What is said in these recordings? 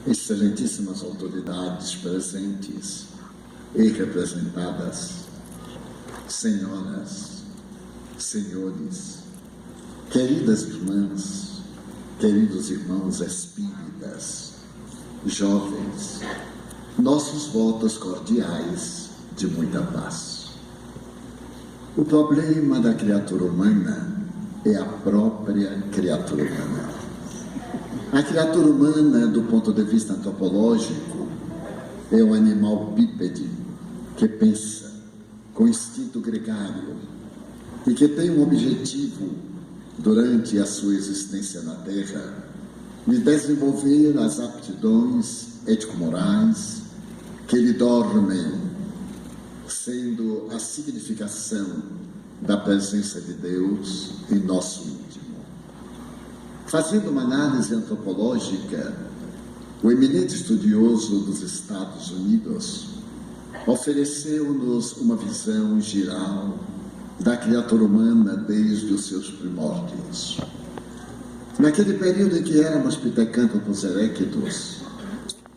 excelentíssimas autoridades presentes e representadas, senhoras, senhores, queridas irmãs, queridos irmãos espíritas, jovens, nossos votos cordiais de muita paz. O problema da criatura humana é a própria criatura humana. A criatura humana, do ponto de vista antropológico, é um animal bípede que pensa com instinto gregário e que tem um objetivo, durante a sua existência na Terra, de desenvolver as aptidões ético-morais que lhe dormem, sendo a significação da presença de Deus em nosso íntimo. Fazendo uma análise antropológica, o eminente estudioso dos Estados Unidos ofereceu-nos uma visão geral da criatura humana desde os seus primórdios. Naquele período em que éramos pitecântropos eréquitos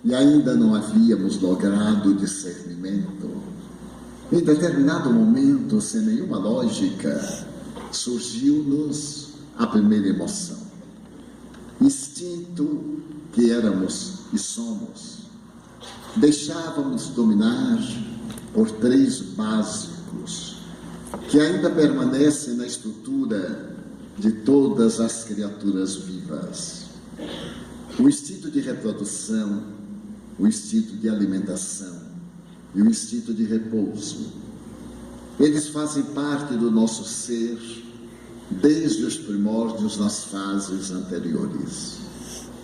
e ainda não havíamos logrado o discernimento, em determinado momento, sem nenhuma lógica, surgiu-nos a primeira emoção. Instinto que éramos e somos. Deixávamos dominar por três básicos que ainda permanecem na estrutura de todas as criaturas vivas: o instinto de reprodução, o instinto de alimentação e o instinto de repouso. Eles fazem parte do nosso ser desde os primórdios, nas fases anteriores.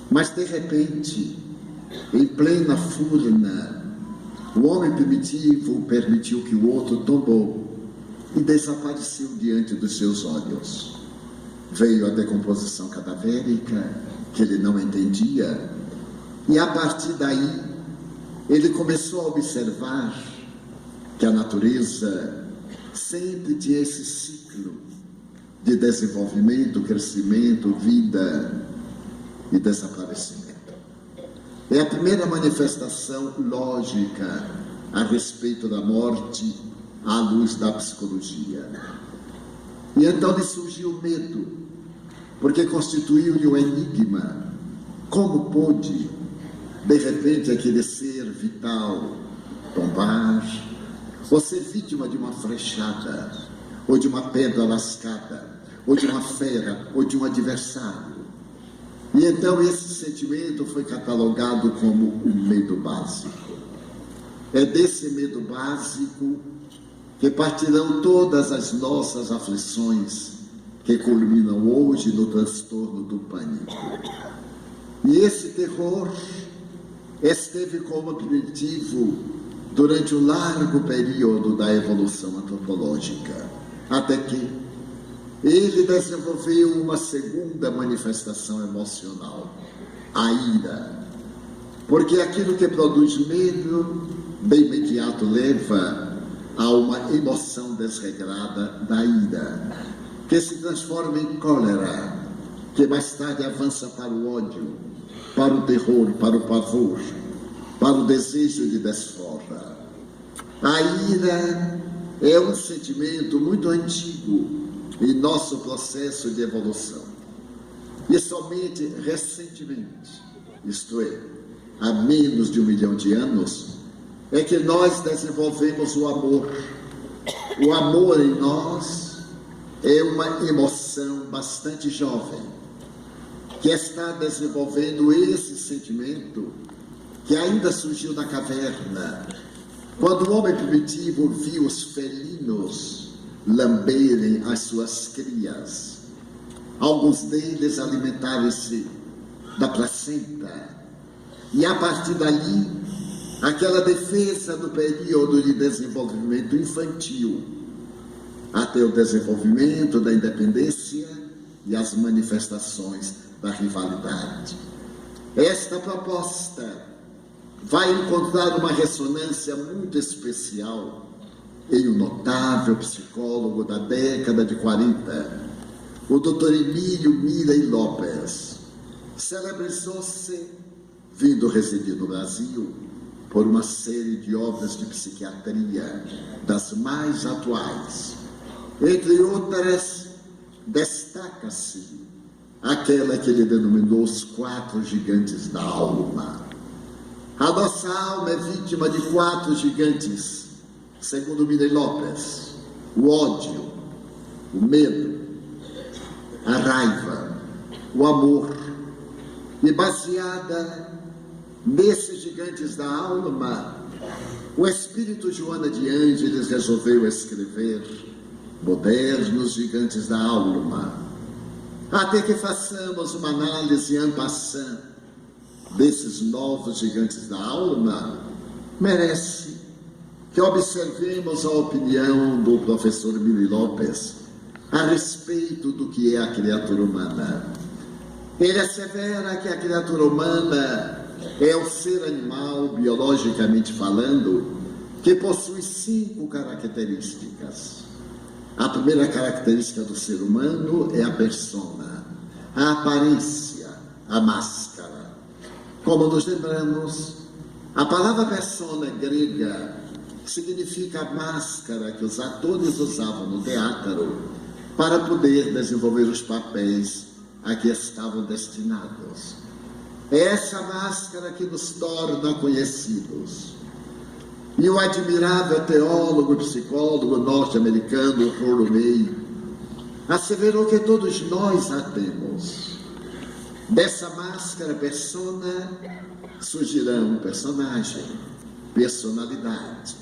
Mas, de repente, em plena furna, o homem primitivo permitiu que o outro tombou e desapareceu diante dos seus olhos. Veio a decomposição cadavérica, que ele não entendia, e a partir daí ele começou a observar que a natureza sempre tinha esse ciclo de desenvolvimento, crescimento, vida e desaparecimento. É a primeira manifestação lógica a respeito da morte à luz da psicologia. E então lhe surgiu o medo, porque constituiu-lhe um enigma. Como pôde, de repente, aquele ser vital tombar, ou ser vítima de uma flechada, ou de uma pedra lascada, ou de uma fera, ou de um adversário? E então esse sentimento foi catalogado como o medo básico. É desse medo básico que partirão todas as nossas aflições, que culminam hoje no transtorno do pânico. E esse terror esteve como primitivo durante um largo período da evolução antropológica, até que ele desenvolveu uma segunda manifestação emocional, a ira. Porque aquilo que produz medo, de imediato leva a uma emoção desregrada da ira, que se transforma em cólera, que mais tarde avança para o ódio, para o terror, para o pavor, para o desejo de desforra. A ira é um sentimento muito antigo em nosso processo de evolução. E somente recentemente, isto é, há menos de 1 milhão de anos, é que nós desenvolvemos o amor. O amor em nós é uma emoção bastante jovem, que está desenvolvendo esse sentimento que ainda surgiu na caverna, quando o homem primitivo viu os felinos lamberem as suas crias. Alguns deles alimentavam-se da placenta, e a partir dali, aquela defesa do período de desenvolvimento infantil, até o desenvolvimento da independência e as manifestações da rivalidade. Esta proposta vai encontrar uma ressonância muito especial em um notável psicólogo da década de 40, o Dr. Emílio Mirey Lopes. Celebrizou-se vindo residir no Brasil por uma série de obras de psiquiatria das mais atuais. Entre outras, destaca-se aquela que ele denominou os 4 gigantes da alma. A nossa alma é vítima de 4 gigantes, segundo Mirei Lopes: o ódio, o medo, a raiva, o amor. E baseada nesses gigantes da alma, o espírito Joana de Ângeles resolveu escrever Modernos Gigantes da Alma, até que façamos uma análise en passant desses novos gigantes da alma. Merece que observemos a opinião do professor Mirei Lopes a respeito do que é a criatura humana. Ele assevera que a criatura humana é o ser animal, biologicamente falando, que possui 5 características. A primeira característica do ser humano é a persona, a aparência, a máscara. Como nos lembramos, a palavra persona grega significa a máscara que os atores usavam no teatro para poder desenvolver os papéis a que estavam destinados. É essa máscara que nos torna conhecidos. E o admirável teólogo e psicólogo norte-americano Rollo May asseverou que todos nós a temos. Dessa máscara persona surgirão personagem, personalidade.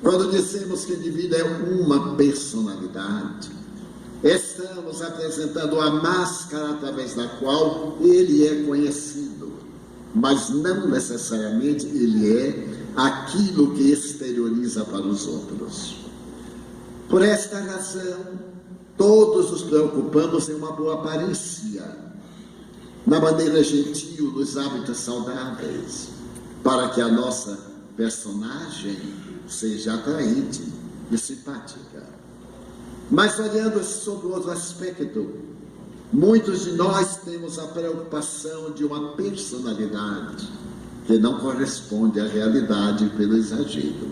Quando dizemos que o indivíduo é uma personalidade, estamos apresentando a máscara através da qual ele é conhecido, mas não necessariamente ele é aquilo que exterioriza para os outros. Por esta razão, todos nos preocupamos em uma boa aparência, na maneira gentil, nos hábitos saudáveis, para que a nossa personagem seja atraente e simpática. Mas olhando sobre outro aspecto, muitos de nós temos a preocupação de uma personalidade que não corresponde à realidade pelo exagero.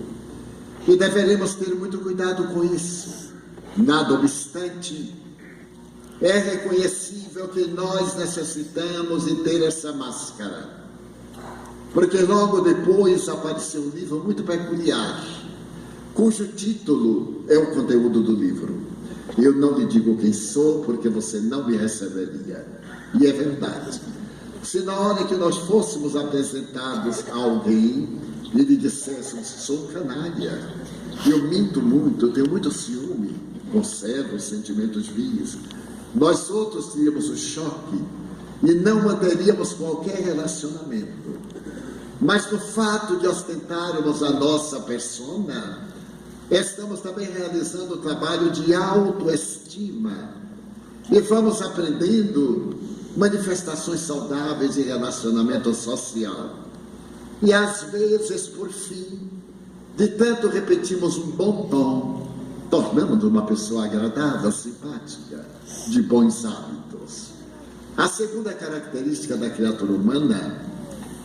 E deveremos ter muito cuidado com isso. Nada obstante, é reconhecível que nós necessitamos de ter essa máscara. Porque logo depois apareceu um livro muito peculiar, cujo título é o conteúdo do livro. Eu não lhe digo quem sou, porque você não me receberia. E é verdade. Se na hora que nós fôssemos apresentados a alguém e lhe disséssemos: sou um canalha, eu minto muito, eu tenho muito ciúme, conservo os sentimentos vios, nós outros teríamos o choque e não manteríamos qualquer relacionamento. Mas no fato de ostentarmos a nossa persona, estamos também realizando o trabalho de autoestima e vamos aprendendo manifestações saudáveis de relacionamento social. E às vezes, por fim, de tanto repetimos um bom tom, tornamos uma pessoa agradável, simpática, de bons hábitos. A segunda característica da criatura humana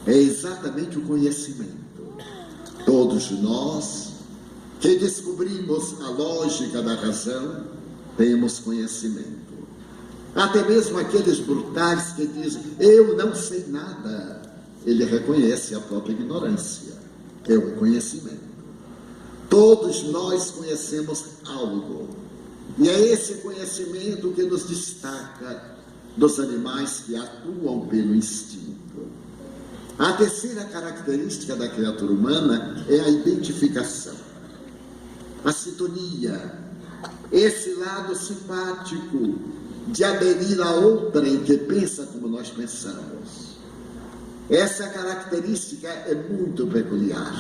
é exatamente o conhecimento. Todos nós que descobrimos a lógica da razão, temos conhecimento. Até mesmo aqueles brutais que dizem: eu não sei nada, ele reconhece a própria ignorância. É um conhecimento. Todos nós conhecemos algo. E é esse conhecimento que nos destaca dos animais que atuam pelo instinto. A terceira característica da criatura humana é a identificação, a sintonia, esse lado simpático de aderir a outrem que pensa como nós pensamos. Essa característica é muito peculiar.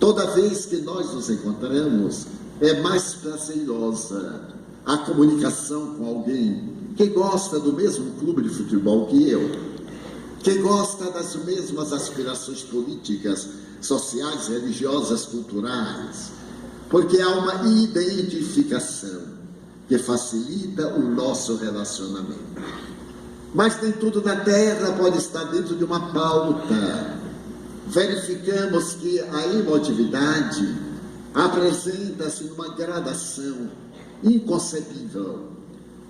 Toda vez que nós nos encontramos, é mais prazerosa a comunicação com alguém que gosta do mesmo clube de futebol que eu, que gosta das mesmas aspirações políticas, sociais, religiosas, culturais, porque há uma identificação que facilita o nosso relacionamento. Mas nem tudo na terra pode estar dentro de uma pauta. Verificamos que a emotividade apresenta-se numa gradação inconcebível.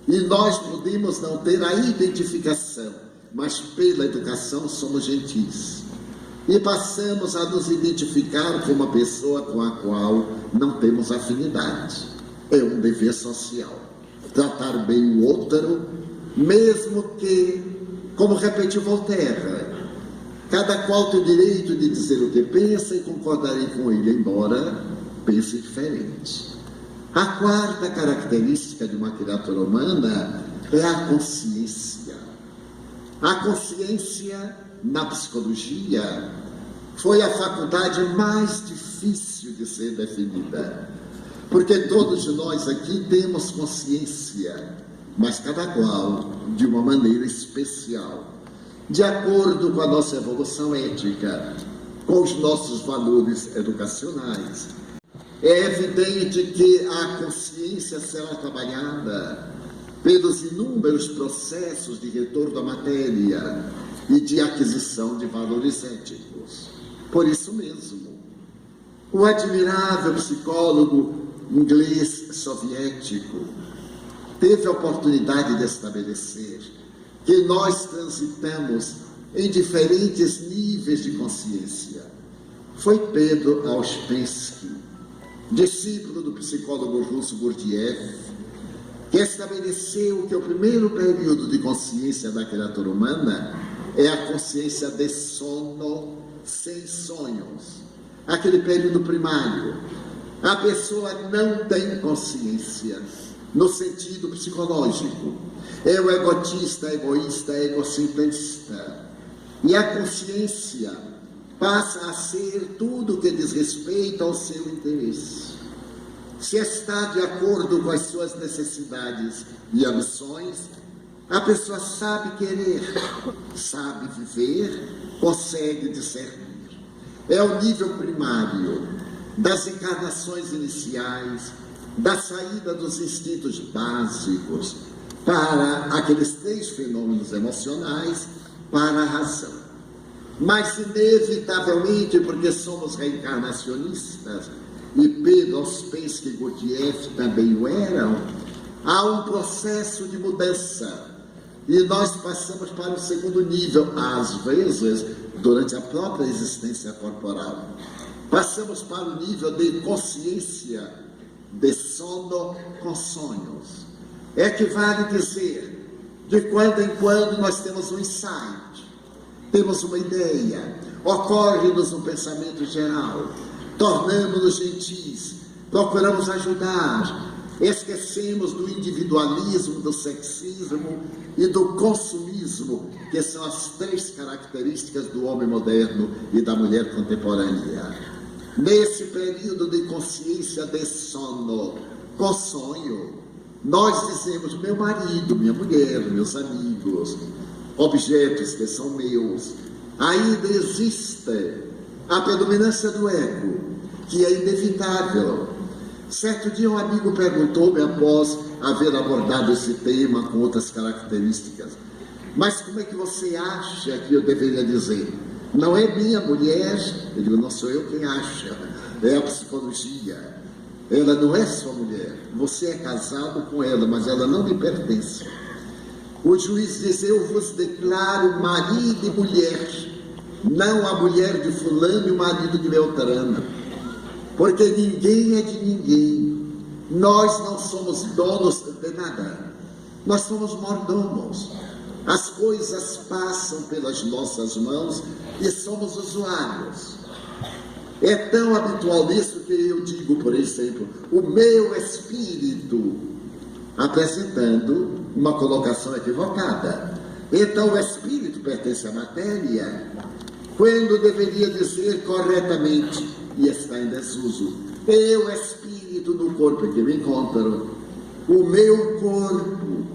E nós podemos não ter a identificação, mas pela educação somos gentis. E passamos a nos identificar com uma pessoa com a qual não temos afinidade. É um dever social. Tratar bem o outro, mesmo que, como repetiu Voltaire, cada qual tem o direito de dizer o que pensa e concordarei com ele, embora pense diferente. A quarta característica de uma criatura humana é a consciência. A consciência, na psicologia, foi a faculdade mais difícil de ser definida, porque todos nós aqui temos consciência, mas cada qual de uma maneira especial, de acordo com a nossa evolução ética, com os nossos valores educacionais. É evidente que a consciência será trabalhada pelos inúmeros processos de retorno à matéria e de aquisição de valores éticos. Por isso mesmo, o admirável psicólogo inglês soviético teve a oportunidade de estabelecer que nós transitamos em diferentes níveis de consciência. Foi Pedro Auspensky, discípulo do psicólogo russo Gurdjieff, que estabeleceu que o primeiro período de consciência da criatura humana é a consciência de sono sem sonhos, aquele período primário. A pessoa não tem consciência no sentido psicológico, é o egotista, egoísta, egocentrista. E a consciência passa a ser tudo que diz respeito ao seu interesse. Se está de acordo com as suas necessidades e ambições, a pessoa sabe querer, sabe viver, consegue discernir. É o nível primário das encarnações iniciais, da saída dos instintos básicos para aqueles três fenômenos emocionais, para a razão. Mas, inevitavelmente, porque somos reencarnacionistas, e Pedro Auspensky e Gurdjieff também o eram, há um processo de mudança. E nós passamos para o segundo nível, às vezes, durante a própria existência corporal. Passamos para o nível de consciência, de sono com sonhos. Equivale dizer, de quando em quando nós temos um insight, temos uma ideia, ocorre-nos um pensamento geral, tornamos-nos gentis, procuramos ajudar, esquecemos do individualismo, do sexismo e do consumismo, que são as três características do homem moderno e da mulher contemporânea. Nesse período de consciência de sono, com sonho, nós dizemos meu marido, minha mulher, meus amigos, objetos que são meus. Ainda existe a predominância do ego, que é inevitável. Certo dia um amigo perguntou-me, após haver abordado esse tema com outras características, mas como é que você acha que eu deveria dizer? Não é minha mulher? Eu digo, não sou eu quem acha, é a psicologia. Ela não é sua mulher, você é casado com ela, mas ela não lhe pertence. O juiz diz, eu vos declaro marido e mulher, não a mulher de fulano e o marido de Beltrano, porque ninguém é de ninguém. Nós não somos donos de nada, nós somos mordomos. As coisas passam pelas nossas mãos e somos usuários. É tão habitual isso que eu digo, por exemplo, o meu espírito, apresentando uma colocação equivocada. Então o espírito pertence à matéria, quando deveria dizer corretamente, e está em desuso, eu espírito no corpo em que me encontro, o meu corpo,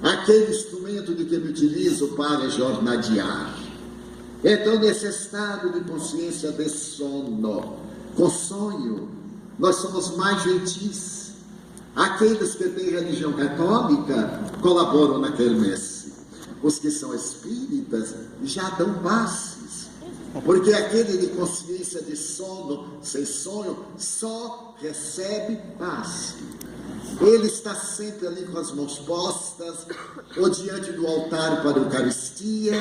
aquele instrumento de que me utilizo para jornadear. Então, nesse estado de consciência de sono, com sonho, nós somos mais gentis. Aqueles que têm religião católica colaboram na quermesse. os que são espíritas já dão passes, porque aquele de consciência de sono, sem sonho, só recebe passe. Ele está sempre ali com as mãos postas, ou diante do altar para a Eucaristia,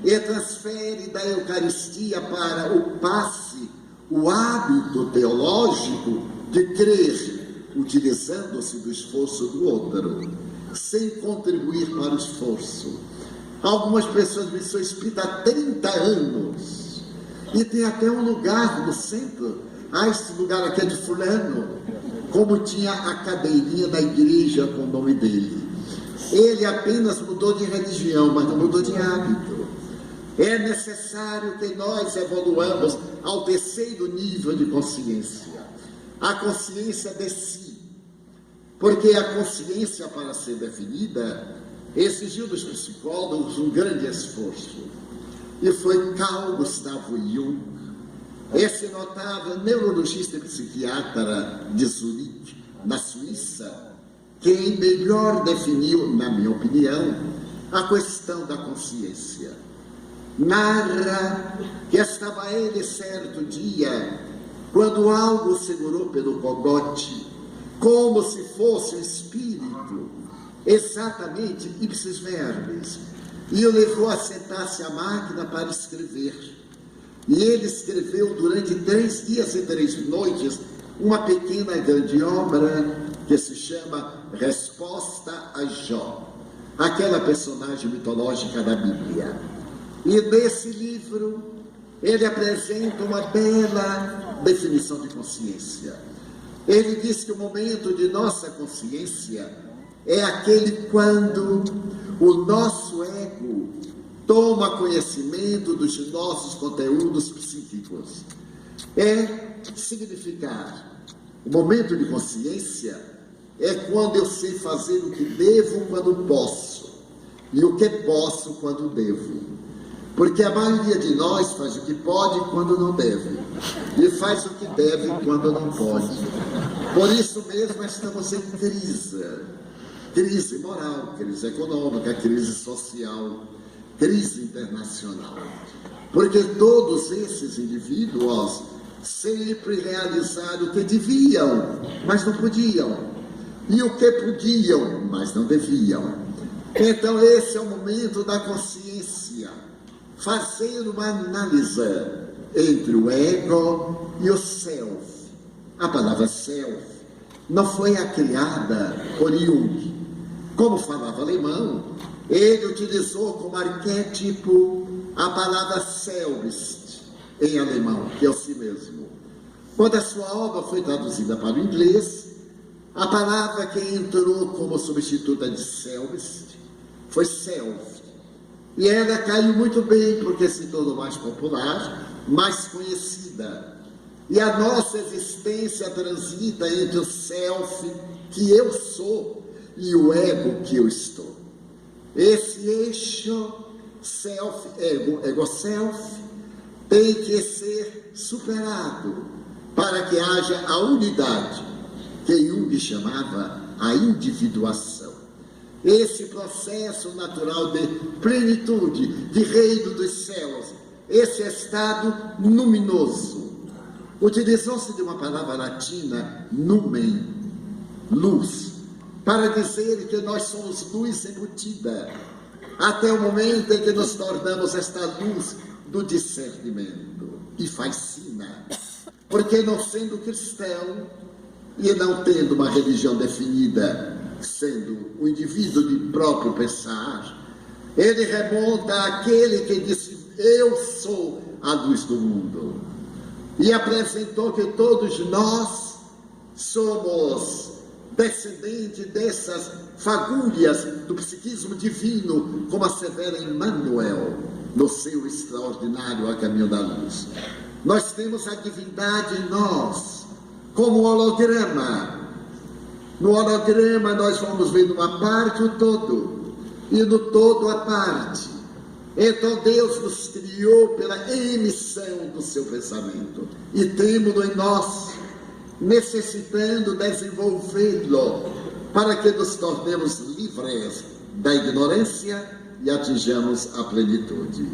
e transfere da Eucaristia para o passe, o hábito teológico de crer, utilizando-se do esforço do outro, sem contribuir para o esforço. Algumas pessoas me são espíritas há 30 anos, e tem até um lugar no centro. Esse lugar aqui é de fulano, como tinha a cadeirinha da igreja com o nome dele. Ele apenas mudou de religião, mas não mudou de hábito. É necessário que nós evoluamos ao terceiro nível de consciência, a consciência de si, porque a consciência, para ser definida, exigiu dos psicólogos um grande esforço, e foi Carl Gustav Jung, esse notável neurologista e psiquiatra de Zurique, na Suíça, quem melhor definiu, na minha opinião, a questão da consciência. Narra que estava ele certo dia, quando algo o segurou pelo cogote, como se fosse um espírito, exatamente ipsis verbis, e o levou a sentar-se à máquina para escrever. E ele escreveu durante 3 dias e 3 noites uma pequena grande obra que se chama Resposta a Jó, aquela personagem mitológica da Bíblia. E nesse livro ele apresenta uma bela definição de consciência. Ele diz que o momento de nossa consciência é aquele quando o nosso ego toma conhecimento dos nossos conteúdos psíquicos. É significar, o momento de consciência é quando eu sei fazer o que devo quando posso, e o que posso quando devo. Porque a maioria de nós faz o que pode quando não deve, e faz o que deve quando não pode. Por isso mesmo estamos em crise moral, crise econômica, crise social, crise internacional, porque todos esses indivíduos sempre realizaram o que deviam, mas não podiam, e o que podiam, mas não deviam. Então esse é o momento da consciência, fazer uma análise entre o ego e o self. A palavra self não foi a criada por Jung. Como falava alemão, ele utilizou como arquétipo a palavra selbst, em alemão, que é o si mesmo. Quando a sua obra foi traduzida para o inglês, a palavra que entrou como substituta de selbst foi self. E ela caiu muito bem, porque se tornou mais popular, mais conhecida. E a nossa existência transita entre o self, que eu sou, e o ego, que eu estou. Esse eixo self-ego, ego-self, tem que ser superado para que haja a unidade, que Jung chamava a individuação. Esse processo natural de plenitude, de reino dos céus, esse estado luminoso. Utilizou-se de uma palavra latina, numen, luz, para dizer que nós somos luz embutida, até o momento em que nos tornamos esta luz do discernimento, e fascina, porque não sendo cristão, e não tendo uma religião definida, sendo o indivíduo de próprio pensar, ele remonta àquele que disse, eu sou a luz do mundo, e apresentou que todos nós somos descendentes dessas fagulhas do psiquismo divino, como assevera Emmanuel no seu extraordinário A Caminho da Luz. Nós temos a divindade em nós, como um holograma. No holograma nós vamos vendo uma parte o todo, e no todo a parte. Então Deus nos criou pela emissão do seu pensamento, e temos-no em nós, necessitando desenvolvê-lo, para que nos tornemos livres da ignorância e atinjamos a plenitude.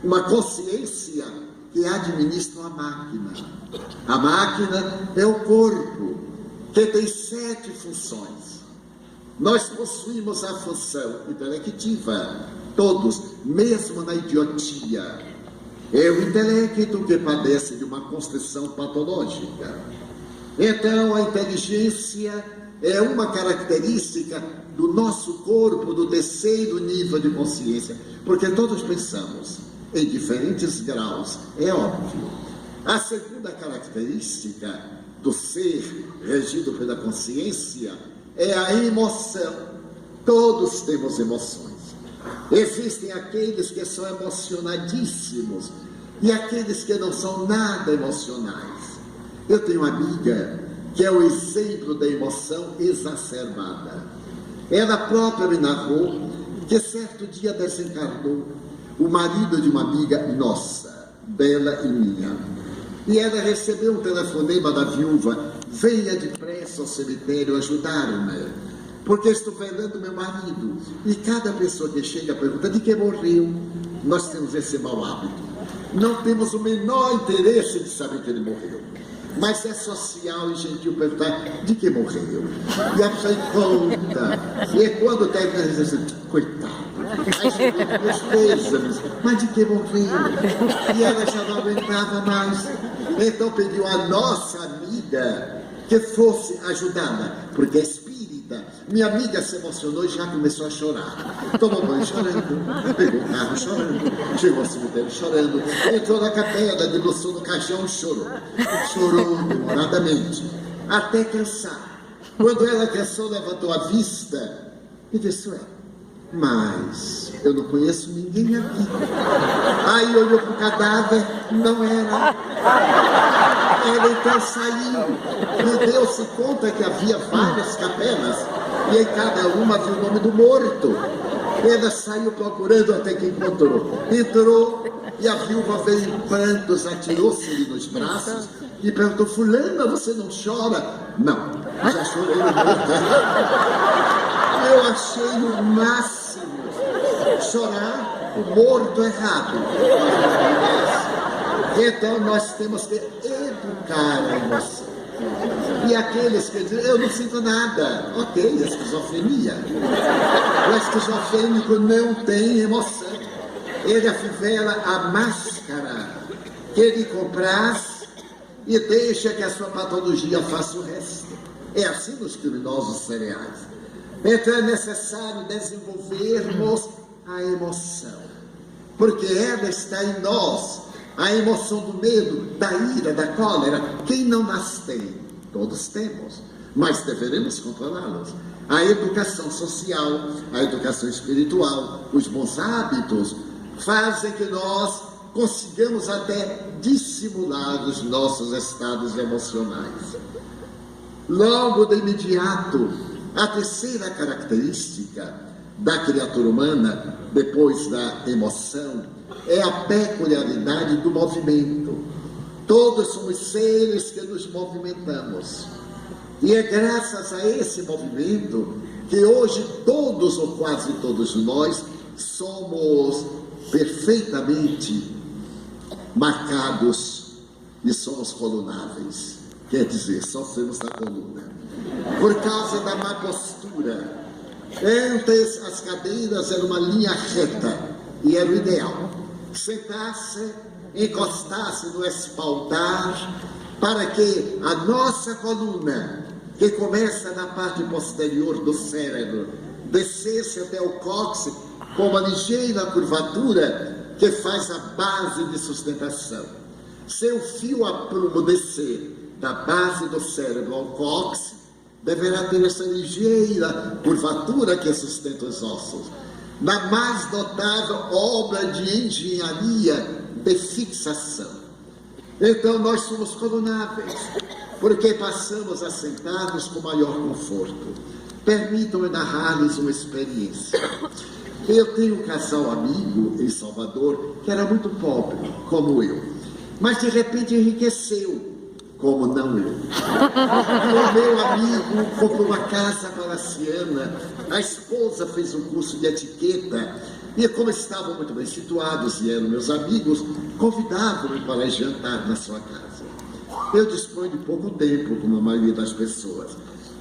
Uma consciência que administra a máquina. A máquina é o corpo, que tem 7 funções. Nós possuímos a função intelectiva, todos, mesmo na idiotia. É o intelecto que padece de uma constrição patológica. Então, a inteligência é uma característica do nosso corpo, do terceiro nível de consciência, porque todos pensamos em diferentes graus, é óbvio. A segunda característica do ser regido pela consciência é a emoção. Todos temos emoções. Existem aqueles que são emocionadíssimos e aqueles que não são nada emocionais. Eu tenho uma amiga que é o exemplo da emoção exacerbada. Ela própria me narrou que certo dia desencarnou o marido de uma amiga nossa, dela e minha. E ela recebeu um telefonema da viúva: venha depressa ao cemitério ajudar-me, porque estou velando meu marido. E cada pessoa que chega pergunta de que morreu. Nós temos esse mau hábito. Não temos o menor interesse de saber que ele morreu. Mas é social e gentil perguntar de que morreu. E a pessoa conta. E quando termina, diz assim: coitado, aí chegam meus pêsames, mas de que morreu? E ela já não aguentava mais. Então pediu a nossa amiga que fosse ajudá-la, porque é espírita. Minha amiga se emocionou e já começou a chorar. Tomou banho chorando, pegou o carro chorando, chegou ao cemitério chorando, entrou na capela, debruçou no caixão e chorou. Chorou demoradamente, até cansar. Quando ela cansou, levantou a vista e disse: ué, mas eu não conheço ninguém aqui. Aí olhou para o cadáver, não era. Ela então saiu e deu-se conta que havia várias capelas e em cada uma havia o nome do morto. Ela saiu procurando até que encontrou. Entrou e a viúva veio em prantos, atirou-se-lhe nos braços e perguntou: fulana, você não chora? Não, já chorei no morto. Eu achei o máximo chorar o morto errado. Então nós temos que educar a emoção. E aqueles que dizem: eu não sinto nada, ok, é esquizofrenia. O esquizofrênico não tem emoção. Ele afivela a máscara que ele compraz e deixa que a sua patologia faça o resto. É assim nos criminosos cereais. Então é necessário desenvolvermos a emoção, porque ela está em nós. A emoção do medo, da ira, da cólera, quem não nas tem? Todos temos, mas deveremos controlá-los. A educação social, a educação espiritual, os bons hábitos fazem que nós consigamos até dissimular os nossos estados emocionais. Logo de imediato, a terceira característica da criatura humana, depois da emoção, é a peculiaridade do movimento. Todos somos seres que nos movimentamos. E é graças a esse movimento que hoje todos ou quase todos nós somos perfeitamente marcados e somos colunáveis. Quer dizer, sofremos da coluna. Por causa da má postura. Antes as cadeiras eram uma linha reta e era o ideal. Sentar-se, encostar-se no espaldar, para que a nossa coluna, que começa na parte posterior do cérebro, descesse até o cóccix com uma ligeira curvatura que faz a base de sustentação. Se o fio a prumo descer da base do cérebro ao cóccix, deverá ter essa ligeira curvatura que sustenta os ossos. Na mais notável obra de engenharia de fixação. Então nós somos colunáveis, porque passamos a sentar-nos com maior conforto. Permitam-me narrar-lhes uma experiência. Eu tenho um casal amigo em Salvador que era muito pobre, como eu, mas de repente enriqueceu. como não eu. O meu amigo comprou uma casa palaciana, a esposa fez um curso de etiqueta, e como estavam muito bem situados e eram meus amigos, convidavam-me para jantar na sua casa. Eu disponho de pouco tempo, como a maioria das pessoas,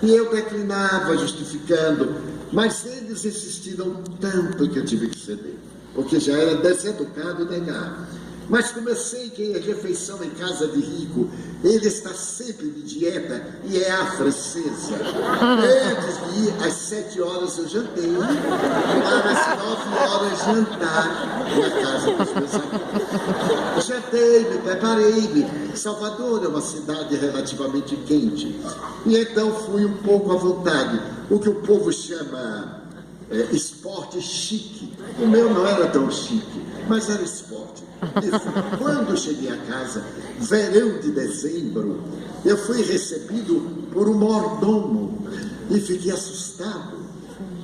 e eu declinava, justificando, mas eles insistiram tanto que eu tive que ceder, porque já era deseducado negar. Mas como eu sei que a refeição em casa de rico, ele está sempre de dieta e é a francesa. Antes de ir, às 7 horas eu jantei, para as 9 horas jantar na casa dos meus amigos. Jantei, me preparei-me. Salvador é uma cidade relativamente quente. E então fui um pouco à vontade, o que o povo chama esporte chique. O meu não era tão chique, mas era esporte. E quando cheguei a casa, verão de dezembro, eu fui recebido por um mordomo e fiquei assustado.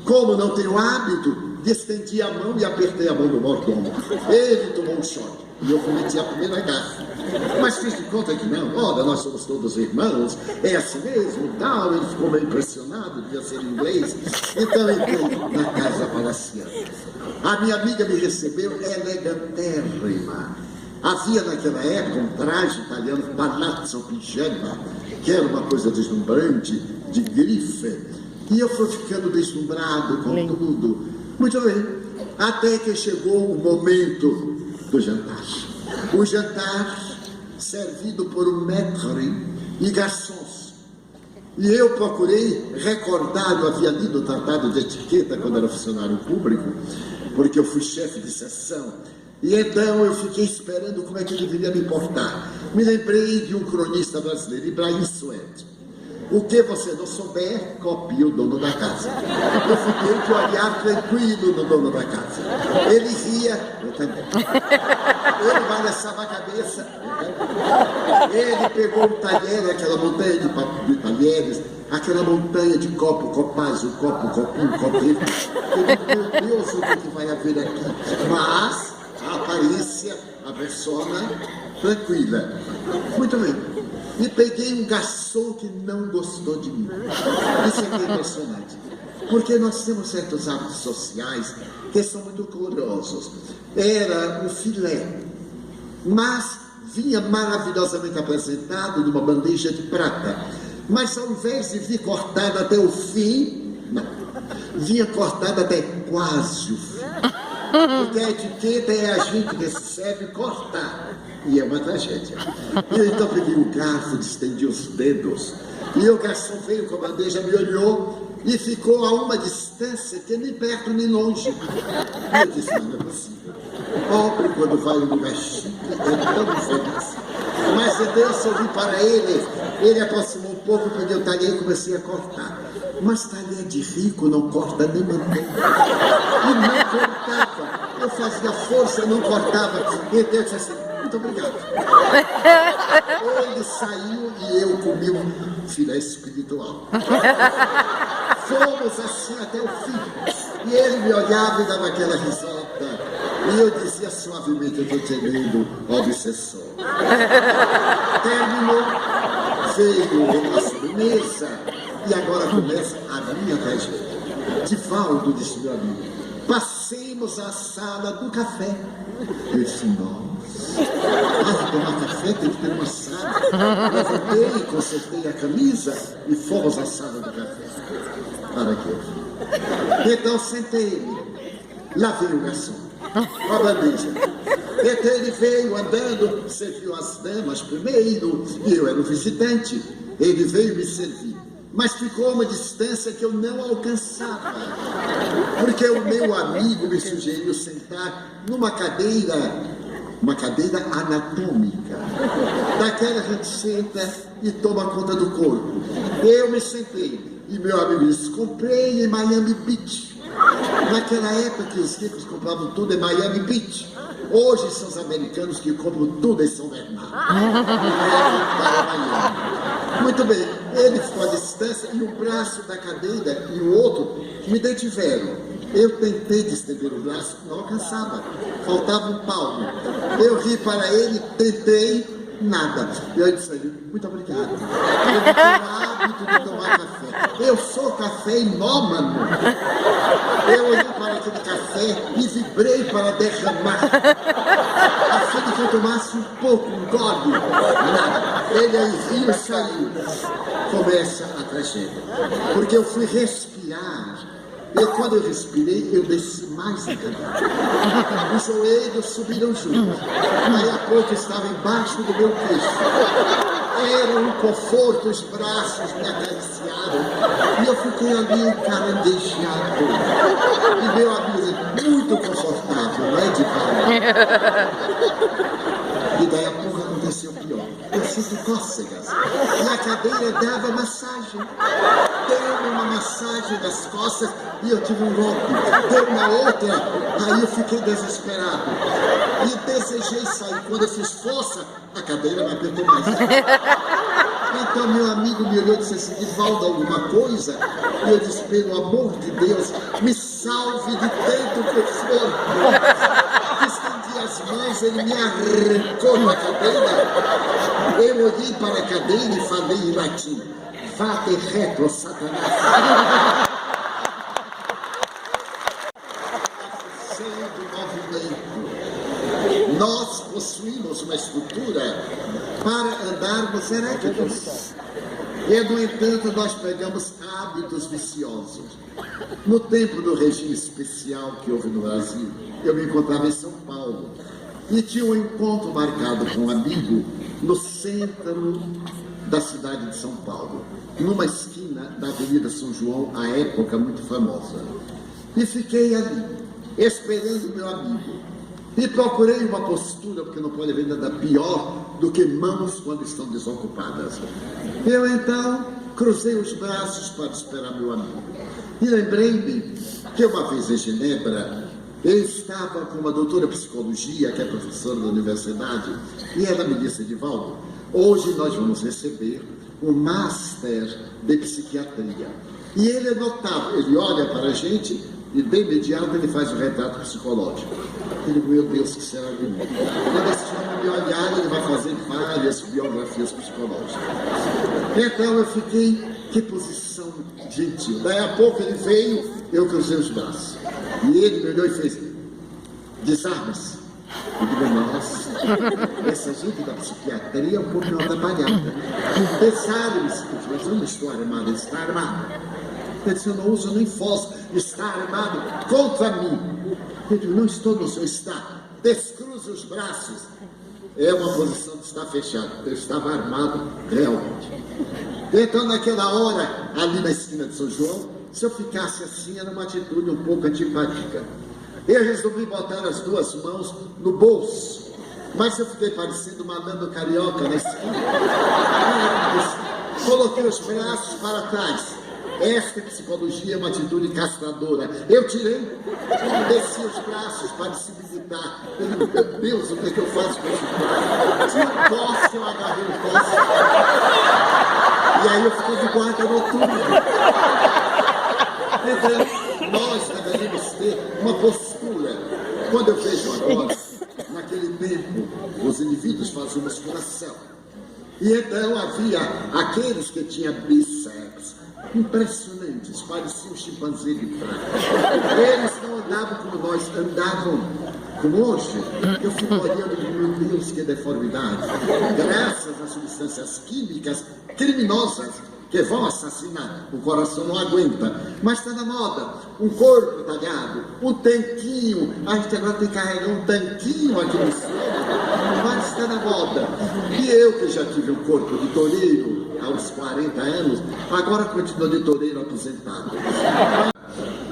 Como não tenho hábito, estendi a mão e apertei a mão do mordomo. Ele tomou um choque e eu cometi a primeira gafe. Mas fiz de conta que não, olha, nós somos todos irmãos, é assim mesmo, tal. Ele ficou meio impressionado, devia ser inglês. Então entrei na casa palaciana. A minha amiga me recebeu elegantérrima. Havia naquela época um traje italiano, palazzo pijama, que era uma coisa deslumbrante, de grife. E eu fui ficando deslumbrado com tudo. Muito bem, até que chegou o momento do jantar. O jantar servido por um maître e garçons. E eu procurei recordar, eu havia lido o tratado de etiqueta quando era funcionário público, porque eu fui chefe de seção. E então eu fiquei esperando como é que ele deveria me portar. Me lembrei de um cronista brasileiro, Ibrahim Suede. O que você não souber, copie o dono da casa. Eu fiquei de olhar tranquilo no dono da casa. Ele ria, eu também. Ele balançava a cabeça, eu também. Ele pegou um talher, aquela montanha de talheres, aquela montanha de copaz, o copinho, copinho. Eu digo, meu Deus, o que vai haver aqui? Mas a aparência, a persona, tranquila. Muito bem. E peguei um garçom que não gostou de mim. Isso é impressionante. Porque nós temos certos hábitos sociais que são muito curiosos. Era um filé, mas vinha maravilhosamente apresentado numa bandeja de prata. Mas ao invés de vir cortado até o fim, não. Vinha cortado até quase o fim. Porque a etiqueta é a gente que se serve cortar. E é uma tragédia. Eu então peguei o garfo, estendi os dedos. E o garçom veio com a bandeja, me olhou e ficou a uma distância que nem perto nem longe. E eu disse, não é possível. Pobre quando vai um lugar chique, é tão feliz. Mas então eu sorri para ele. Ele aproximou um pouco, peguei o talher e comecei a cortar. Mas talher de rico não corta nem manteiga. E não cortava. Eu fazia força, não cortava. Então eu disse assim, muito obrigado. Ele saiu e eu comi um filé espiritual. Fomos assim até o fim. E ele me olhava e dava aquela risota. E eu dizia suavemente, eu estou tendo obsessor. Terminou, veio a sobremesa. E agora começa a minha tragédia. Divaldo disse meu amigo, passemos à sala do café. Eu disse, nossa, para tomar café tem que ter uma sala. Levantei, consertei a camisa e fomos à sala do café. Para que eu fui. Então sentei-me. Lá veio o garçom, a bandeja. Então ele veio andando, serviu as damas primeiro, e eu era o visitante. Ele veio me servir. Mas ficou uma distância que eu não alcançava, porque o meu amigo me sugeriu sentar numa cadeira, uma cadeira anatômica, daquela que a gente senta e toma conta do corpo. Eu me sentei e meu amigo disse, comprei em Miami Beach. Naquela época que os ricos compravam tudo em Miami Beach. Hoje são os americanos que compram tudo em São Bernardo. Muito bem, ele ficou à distância e um braço da cadeira e o outro me detiveram. Eu tentei de estender o braço, não alcançava, faltava um palmo. Eu ri para ele, tentei, nada. Eu disse a ele, muito obrigado. Eu não tenho hábito de tomar café. Eu sou cafeinômano. Eu olhei para aquele café e vibrei para derramar. A fim de que eu tomasse um pouco, um gole. Nada. Ele aí riu e saiu. Começa a tragédia. Porque eu fui respirar. E quando eu respirei, eu desci mais na cadeira. Os joelhos subiram juntos. Aí a pouco estava embaixo do meu queixo. Era um conforto, os braços me acariciaram. E eu fiquei ali caranguejado. E meu amigo, muito confortável, não é de falar. E daí a pouco aconteceu o pior. Eu sinto cócegas. E a cadeira dava massagem. Deu-me uma massagem das costas e eu tive um golpe. Deu uma outra, aí eu fiquei desesperado. E desejei sair. Quando eu fiz força, a cadeira me apertou mais. Então meu amigo me olhou e disse assim, Divaldo, alguma coisa? E eu disse, pelo amor de Deus, me salve de tanto conforto. Estendi as mãos, ele me arrancou da cadeira. Eu olhei para a cadeira e falei em latim, vade retro, Satanás. Nós possuímos uma estrutura para andarmos eréctos. E, no entanto, nós pegamos hábitos viciosos. No tempo do regime especial que houve no Brasil, eu me encontrava em São Paulo e tinha um encontro marcado com um amigo no centro da cidade de São Paulo, numa esquina da Avenida São João, à época muito famosa. E fiquei ali, esperando meu amigo. E procurei uma postura, porque não pode haver nada pior do que mãos quando estão desocupadas. Eu então cruzei os braços para esperar meu amigo. E lembrei-me que uma vez em Genebra, eu estava com uma doutora de psicologia, que é professora da universidade, e ela me disse, Divaldo, hoje nós vamos receber um master de psiquiatria. E ele é notável, ele olha para a gente e de imediato ele faz um retrato psicológico. Eu digo, meu Deus, que será de mim? Quando esse homem me olhar, ele vai fazer várias biografias psicológicas. Então eu fiquei, que posição gentil. Daí a pouco ele veio, eu cruzei os braços. E ele me olhou e fez, desarma-se. Eu digo, nossa, essa gente da psiquiatria é um pouco atrapalhada. Desarme-se. Eu não estou armado, ele está armado. Ele disse, eu não uso nem força, está armado contra mim. Eu digo, não estou no seu estado, descruze os braços. É uma posição de estar fechado. Eu estava armado realmente. Então, naquela hora, ali na esquina de São João, se eu ficasse assim, era uma atitude um pouco antipática. Eu resolvi botar as duas mãos no bolso. Mas eu fiquei parecendo uma malandro carioca na esquina. Coloquei os braços para trás. Esta psicologia é uma atitude castradora. Eu tirei, desci os braços para se militar. Eu digo, meu Deus, o que é que eu faço com isso? Tinha um poste, eu agarrei o poste. E aí eu fiquei de guarda noturno. Então, nós deveríamos ter uma postura. Quando eu vejo agora, naquele tempo, os indivíduos faziam musculação. E então havia aqueles que tinham bíceps impressionantes, pareciam um chimpanzé de prata. Eles não andavam como nós andavam, como hoje. Eu fico olhando e digo, meu Deus, que deformidade. Graças às substâncias químicas criminosas que vão assassinar, o coração não aguenta. Mas está na moda, um corpo talhado, um tanquinho. A gente agora tem que carregar um tanquinho aqui no céu, mas está na moda. E eu que já tive um corpo de toureiro aos 40 anos, agora continuo de toureiro aposentado.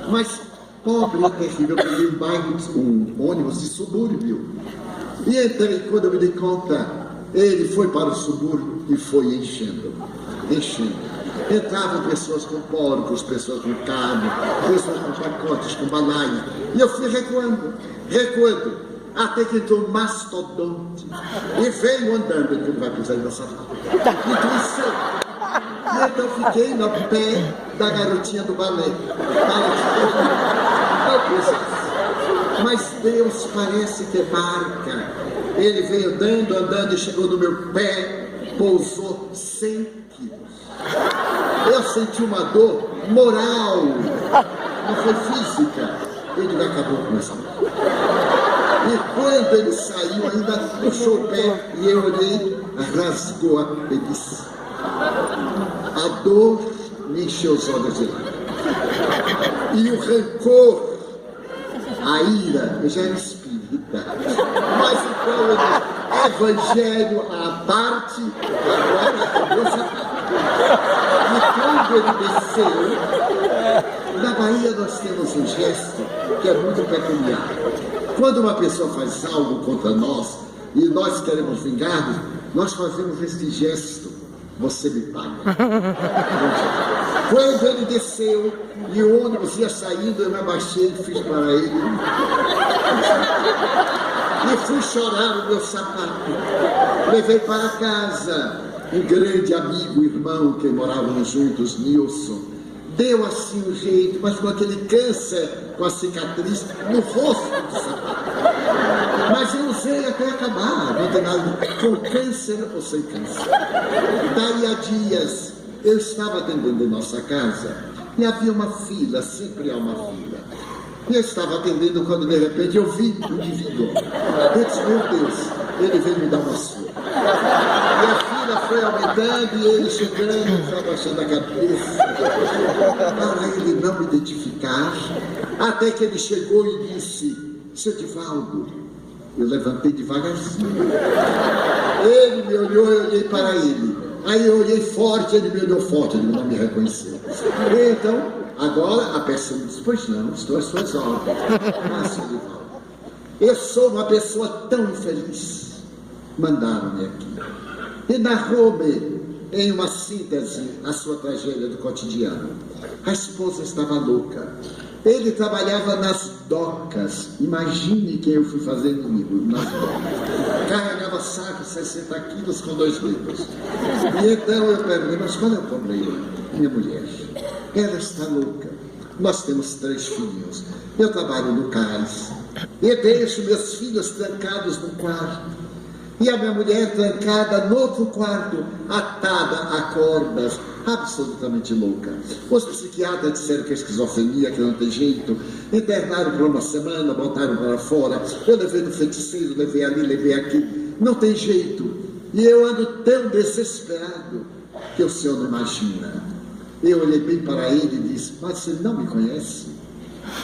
Mas pobre é terrível, eu peguei um ônibus de subúrbio. E entrei, quando eu me dei conta, ele foi para o subúrbio e foi enchendo. Entravam pessoas com porcos, pessoas com carne, pessoas com pacotes, com balaio. E eu fui recuando, até que entrou um mastodonte. E veio andando, ele não vai precisar da safada. E então fiquei no pé da garotinha do balé. Mas Deus parece que marca. Ele veio andando e chegou no meu pé, pousou. 100 quilos. Eu senti uma dor moral, não foi física. Eu digo, acabou com essa dor. E quando ele saiu, ainda puxou o pé e eu olhei, rasgou a pelice. A dor me encheu os olhos de lágrimas. E o rancor, a ira, eu já era espírita. Mas então eu disse, evangelho à parte, agora acabou essa parte. E quando ele desceu, na Bahia nós temos um gesto que é muito peculiar. Quando uma pessoa faz algo contra nós e nós queremos vingar, nós fazemos este gesto. Você me paga. Quando ele desceu e o ônibus ia saindo, eu me abaixei e fiz para ele. E fui chorar o meu sapato. Levei para casa um grande amigo, irmão, que morávamos juntos, Nilson. Deu assim um jeito, mas com aquele câncer, com a cicatriz no rosto do sapato. Mas eu usei até acabar, não tem nada com câncer ou sem câncer. Daí a dias, eu estava atendendo em nossa casa e havia uma fila, sempre há uma fila. E eu estava atendendo quando de repente eu vi um indivíduo. Eu disse, meu Deus, ele veio me dar uma surra. E a fila foi aumentando e ele chegando, abaixando a cabeça, para ele não me identificar, até que ele chegou e disse, seu Divaldo. Eu levantei devagarzinho. Ele me olhou, eu olhei para ele. Aí eu olhei forte, ele me olhou forte, ele não me reconheceu. Então, agora a pessoa me disse, pois não, estou às suas ordens. Ah, seu Divaldo, eu sou uma pessoa tão infeliz. Mandaram-me aqui. E narrou-me, em uma síntese, a sua tragédia do cotidiano. A esposa estava louca. Ele trabalhava nas docas. Imagine que eu fui fazer inimigo nas docas. Carregava sacos 60 quilos com 2 dedos. E então eu perguntei, mas qual é o problema? Minha mulher, ela está louca. Nós temos 3 filhos. Eu trabalho no cais. E deixo meus filhos trancados no quarto. E a minha mulher trancada no outro quarto, atada a cordas, absolutamente louca. Os psiquiatras disseram que é esquizofrenia, que não tem jeito. Internaram por uma semana, botaram para fora. Eu levei no feiticeiro, levei ali, levei aqui. Não tem jeito. E eu ando tão desesperado que o senhor não imagina. Eu olhei bem para ele e disse, mas você não me conhece?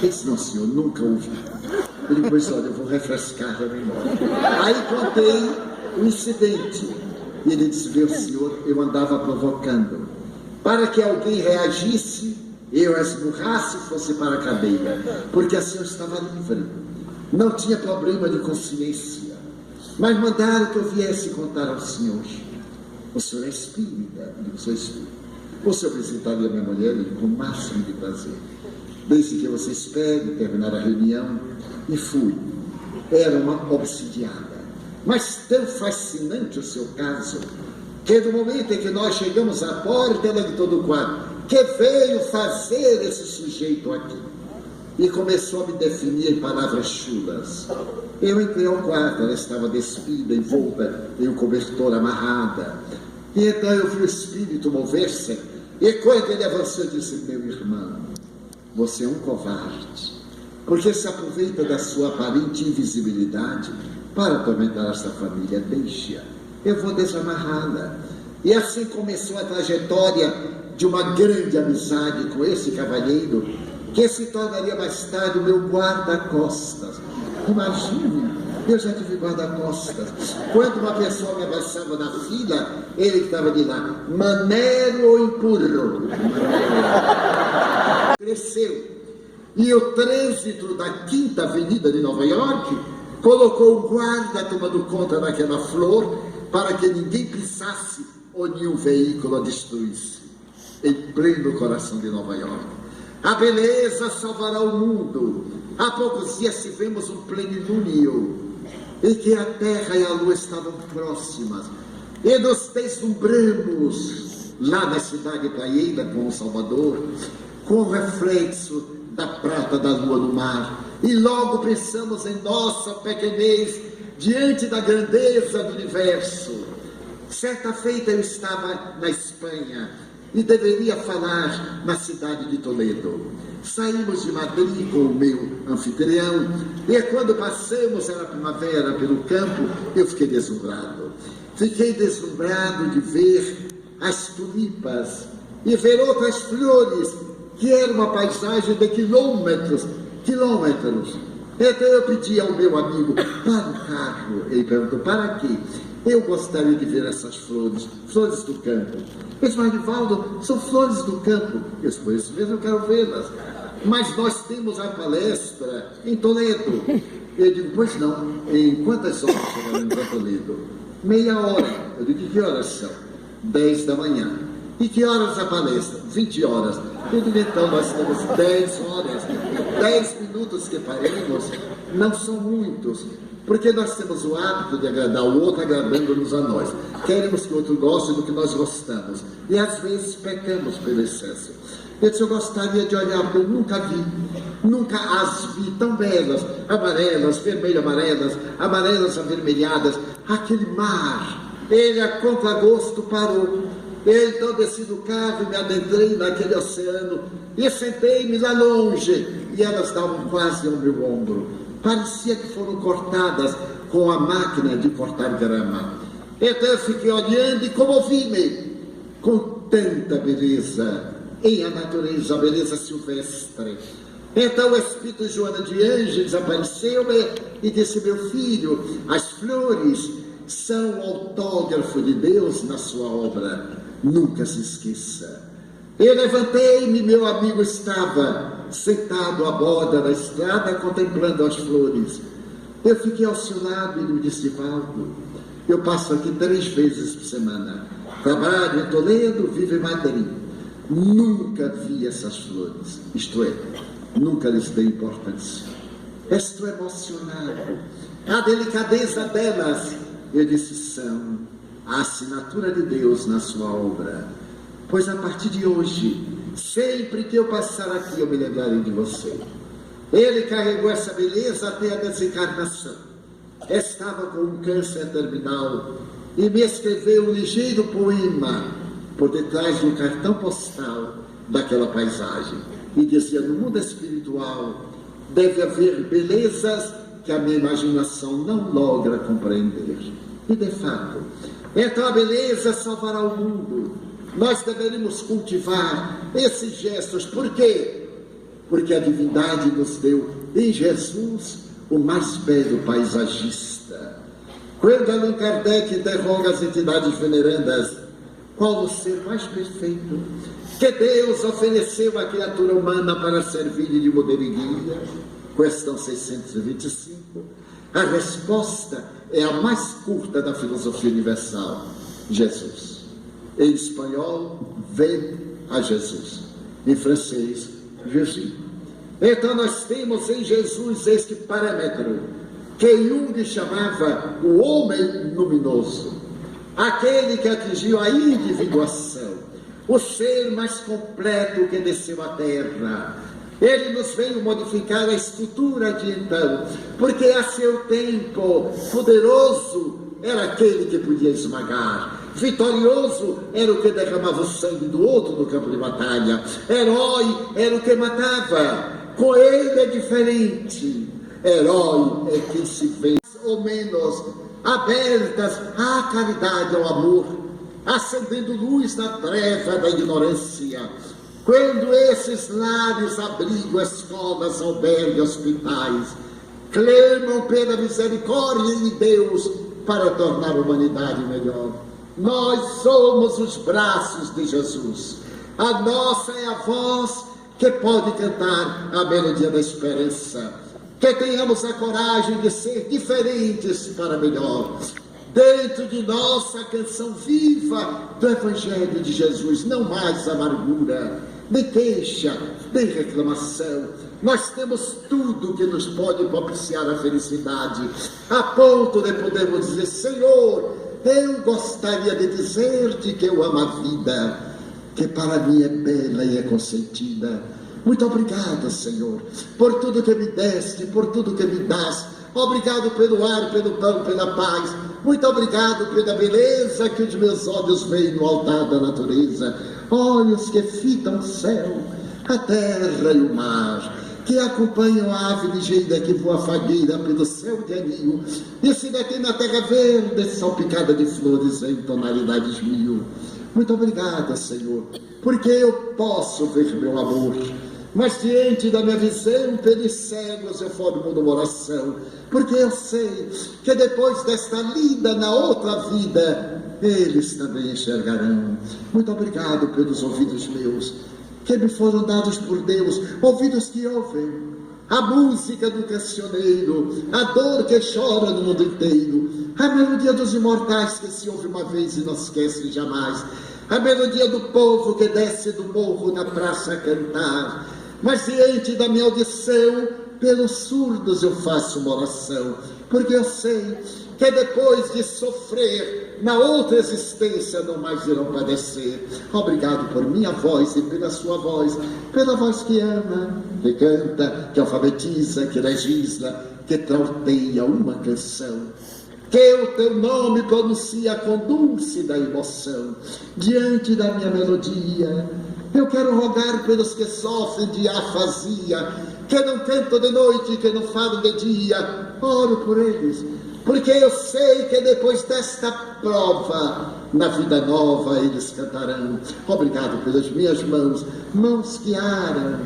Ele disse, não senhor, nunca ouvi. Eu disse, pois olha, eu vou refrescar a memória. Aí contei o incidente. E ele disse, meu senhor, eu andava provocando. Para que alguém reagisse, eu a esmurrasse e fosse para a cadeia. Porque assim eu estava livre. Não tinha problema de consciência. Mas mandaram que eu viesse contar ao senhor. O senhor é espírita? Eu digo, sou espírita. O senhor visitaria minha mulher? Eu digo, com o máximo de prazer. Desde que você espere terminar a reunião. E fui. Era uma obsidiada. Mas tão fascinante o seu caso, que no momento em que nós chegamos à porta, ela gritou do quarto, que veio fazer esse sujeito aqui? E começou a me definir em palavras chulas. Eu entrei ao quarto, ela estava despida, envolta em um cobertor amarrada. E então eu vi o espírito mover-se, e quando ele avançou, eu disse, meu irmão, você é um covarde, porque se aproveita da sua aparente invisibilidade para atormentar esta família. Deixa, eu vou desamarrá-la. E assim começou a trajetória de uma grande amizade com esse cavalheiro, que se tornaria mais tarde o meu guarda-costas. Imagine, eu já tive guarda-costas. Quando uma pessoa me abraçava na fila, ele estava de lá, manero ou empurro? Cresceu. E o trânsito da 5ª Avenida de Nova York colocou um guarda tomando conta daquela flor para que ninguém pisasse ou nenhum veículo a destruísse. Em pleno coração de Nova York. A beleza salvará o mundo. Há poucos dias tivemos um plenilúnio em que a Terra e a Lua estavam próximas. E nos deslumbramos lá na cidade praieira com o Salvador, com o reflexo da prata da lua no mar. E logo pensamos em nossa pequenez diante da grandeza do universo. Certa feita eu estava na Espanha e deveria falar na cidade de Toledo. Saímos de Madrid com o meu anfitrião e quando passamos na primavera pelo campo, eu fiquei deslumbrado. Fiquei deslumbrado de ver as tulipas e ver outras flores, que era uma paisagem de quilômetros. Então eu pedi ao meu amigo, para o carro. Ele perguntou, para quê? Eu gostaria de ver essas flores, flores do campo. Ele disse, mas Divaldo, são flores do campo. Eu disse, por isso mesmo eu quero vê-las. Mas nós temos a palestra em Toledo. Eu digo, pois não, em quantas horas chegaremos a Toledo? Meia hora. Eu digo, que horas são? 10 da manhã. E que horas a palestra? 20 horas. Eu digo, então nós temos 10 horas. 10 minutos que paremos não são muitos. Porque nós temos o hábito de agradar o outro, agradando-nos a nós. Queremos que o outro goste do que nós gostamos. E às vezes pecamos pelo excesso. Eu disse, eu gostaria de olhar, porque eu nunca as vi tão belas, amarelas, vermelho-amarelas, amarelas avermelhadas, aquele mar. Ele, a contragosto, parou. Eu então desci do carro e me adentrei naquele oceano e sentei-me lá longe, e elas estavam quase ao meu ombro. Parecia que foram cortadas com a máquina de cortar grama. Então eu fiquei olhando e comovi-me com tanta beleza em a natureza, a beleza silvestre. Então o Espírito Joana de Ângeles apareceu-me e disse, meu filho, as flores são o autógrafo de Deus na sua obra, nunca se esqueça. Eu levantei-me, meu amigo estava sentado à borda da estrada, contemplando as flores. Eu fiquei ao seu lado e ele me disse, Divaldo, eu passo aqui 3 vezes por semana, trabalho em Toledo, vivo em Madrid, nunca vi essas flores, isto é, nunca lhes dei importância. Estou emocionado, a delicadeza delas. Eu disse, são a assinatura de Deus na sua obra, pois a partir de hoje, sempre que eu passar aqui, eu me lembrarei de você. Ele carregou essa beleza até a desencarnação. Estava com um câncer terminal e me escreveu um ligeiro poema por detrás do cartão postal daquela paisagem. E dizia, no mundo espiritual deve haver belezas que a minha imaginação não logra compreender. E de fato, então a beleza salvará o mundo. Nós deveríamos cultivar esses gestos. Por quê? Porque a divindade nos deu em Jesus o mais belo paisagista. Quando Allan Kardec interroga as entidades venerandas, qual o ser mais perfeito que Deus ofereceu à criatura humana para servir-lhe de modelo e guia? Questão 625. A resposta é a mais curta da filosofia universal: Jesus. Em espanhol, vem a Jesus. Em francês, Jesus. Então nós temos em Jesus este parâmetro que Jung chamava o homem luminoso, aquele que atingiu a individuação, o ser mais completo que desceu à terra. Ele nos veio modificar a estrutura de então, porque a seu tempo poderoso era aquele que podia esmagar, vitorioso era o que derramava o sangue do outro no campo de batalha, herói era o que matava. Com ele é diferente. Herói é quem se vê ou menos abertas à caridade, ao amor, acendendo luz na treva da ignorância. Quando esses lares abrigam escolas, albergues, hospitais, clamam pela misericórdia de Deus para tornar a humanidade melhor. Nós somos os braços de Jesus. A nossa é a voz que pode cantar a melodia da esperança. Que tenhamos a coragem de ser diferentes para melhor. Dentro de nossa canção viva do Evangelho de Jesus, não mais amargura, nem queixa, nem reclamação. Nós temos tudo que nos pode propiciar a felicidade, a ponto de podermos dizer: Senhor, eu gostaria de dizer-te que eu amo a vida, que para mim é bela e é consentida. Muito obrigado, Senhor, por tudo que me deste, por tudo que me dás, Obrigado pelo ar, pelo pão, pela paz. Muito obrigado pela beleza que os meus olhos veem no altar da natureza. Olhos que fitam o céu, a terra e o mar, que acompanham a ave ligeira que voa fagueira pelo céu de anil e se detém na terra verde, salpicada de flores em tonalidades mil. Muito obrigado, Senhor, porque eu posso ver meu amor, mas diante da minha visão, pelos cegos eu formo numa oração, porque eu sei que depois desta lida na outra vida, eles também enxergarão. Muito obrigado pelos ouvidos meus, que me foram dados por Deus, ouvidos que ouvem a música do cancioneiro, a dor que chora no mundo inteiro, a melodia dos imortais que se ouve uma vez e não se esquece jamais, a melodia do povo que desce do morro na praça a cantar. Mas diante da minha audição, pelos surdos eu faço uma oração, porque eu sei que depois de sofrer na outra existência não mais irão padecer. Obrigado por minha voz e pela sua voz, pela voz que ama, que canta, que alfabetiza, que legisla, que trauteia uma canção, que o teu nome pronuncia com dúlcida emoção. Diante da minha melodia, eu quero rogar pelos que sofrem de afasia, que não cantam de noite, que não falam de dia. Oro por eles, porque eu sei que depois desta prova, na vida nova eles cantarão. Obrigado pelas minhas mãos, mãos que aram,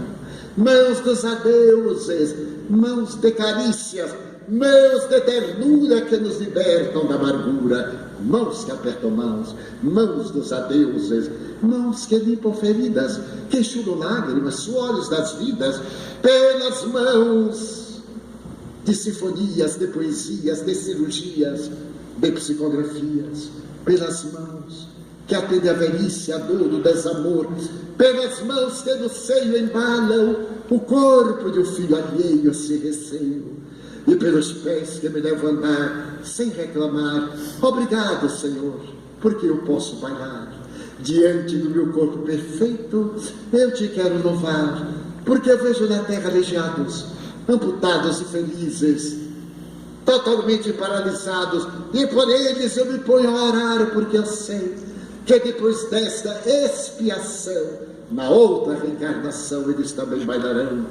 mãos dos adeuses, mãos de carícias, mãos de ternura que nos libertam da amargura, mãos que apertam mãos, mãos dos adeuses, mãos que limpam feridas, que enxugam lágrimas, suores das vidas, pelas mãos de sinfonias, de poesias, de cirurgias, de psicografias, pelas mãos que atendem a velhice, a dor, o desamor, pelas mãos que no seio embalam o corpo de um filho alheio sem receio, e pelos pés que me levam a andar sem reclamar. Obrigado, Senhor, porque eu posso bailar. Diante do meu corpo perfeito, eu te quero louvar, porque eu vejo na terra aleijados, amputados e felizes, totalmente paralisados, e por eles eu me ponho a orar, porque eu sei que depois desta expiação, na outra reencarnação, eles também bailarão.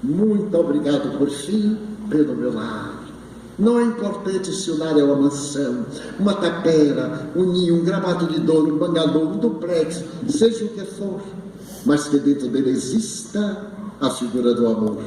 Muito obrigado, por fim, pelo meu lar. Não é importante se o lar é uma mansão, uma tapera, um ninho, um gramado de dor, um bangalô, um duplex, seja o que for, mas que dentro dele exista a figura do amor.